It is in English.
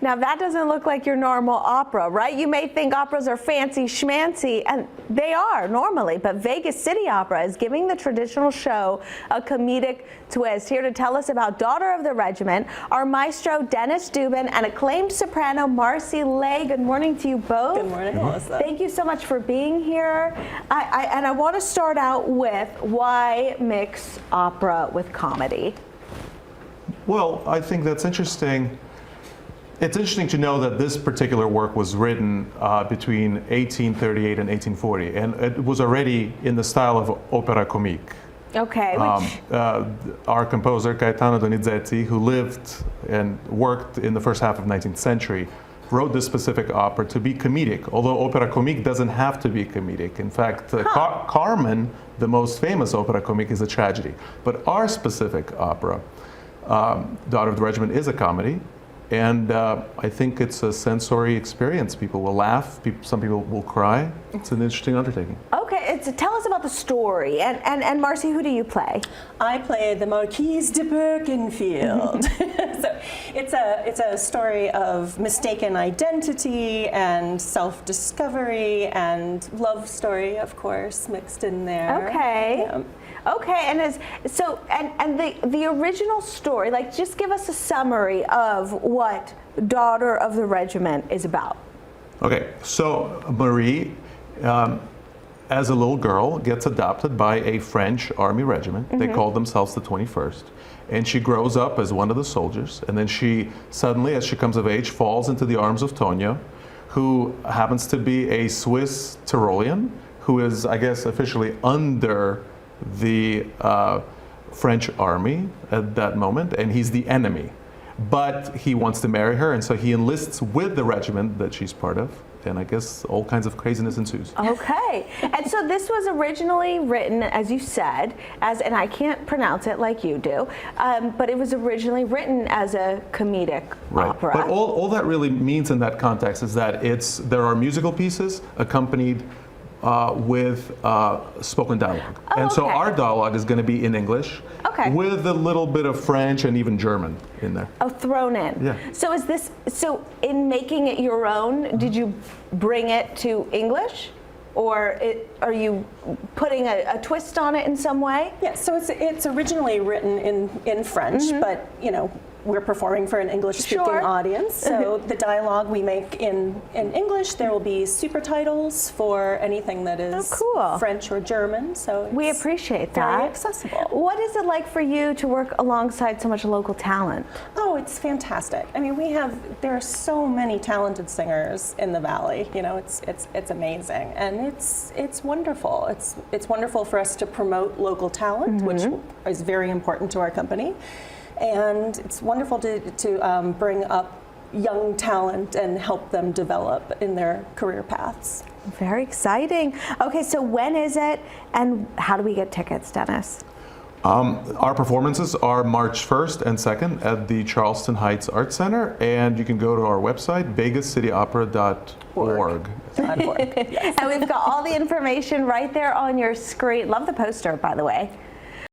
Now that doesn't look like your normal opera, right? You may think operas are fancy schmancy, and they are normally, but Vegas City Opera is giving the traditional show a comedic twist. Here to tell us about Daughter of the Regiment, our maestro Dennis Dubin and acclaimed soprano Marcy Lay. Good morning to you both. Good morning, Melissa. Thank you so much for being here. I want to start out with, why mix opera with comedy? Well, I think that's interesting. It's interesting to know that this particular work was written between 1838 and 1840, and it was already in the style of opera comique. Okay. Our composer, Gaetano Donizetti, who lived and worked in the first half of the 19th century, wrote this specific opera to be comedic, although opera comique doesn't have to be comedic. In fact, Carmen, the most famous opera comique, is a tragedy. But our specific opera, Daughter of the Regiment, is a comedy. And I think it's a sensory experience. People will laugh, some people will cry. It's an interesting undertaking. Okay, tell us about the story. And Marcy, who do you play? I play the Marquise de Berkenfield. So it's a story of mistaken identity and self-discovery and love story, of course, mixed in there. Okay. Yeah. Okay, and the original story, like, just give us a summary of what Daughter of the Regiment is about. Okay, so Marie, as a little girl, gets adopted by a French army regiment. They call themselves the 21st. And she grows up as one of the soldiers, and then she suddenly, as she comes of age, falls into the arms of Tonya, who happens to be a Swiss Tyrolean, who is, I guess, officially under the French army at that moment, and he's the enemy. But he wants to marry her, and so he enlists with the regiment that she's part of, and I guess all kinds of craziness ensues. Okay, and so this was originally written, as you said, and I can't pronounce it like you do, but it was originally written as a comedic opera. But all that really means in that context is that there are musical pieces accompanied with spoken dialogue. And so our dialogue is going to be in English with a little bit of French and even German in there. Oh, thrown in. Yeah. So in making it your own, did you bring it to English? Or are you putting a twist on it in some way? Yeah, so it's originally written in French, but, you know, we're performing for an English-speaking audience, so the dialogue we make in English. There will be super titles for anything that is French or German, so we appreciate that. Very accessible. What is it like for you to work alongside so much local talent? Oh, it's fantastic. I mean, there are so many talented singers in the Valley. You know, it's amazing, and it's wonderful. It's wonderful for us to promote local talent, which is very important to our company. And it's wonderful to bring up young talent and help them develop in their career paths. Very exciting. Okay, so when is it, and how do we get tickets, Dennis? Our performances are March 1st and 2nd at the Charleston Heights Arts Center, and you can go to our website, vegascityopera.org. Yes. And we've got all the information right there on your screen. Love the poster, by the way.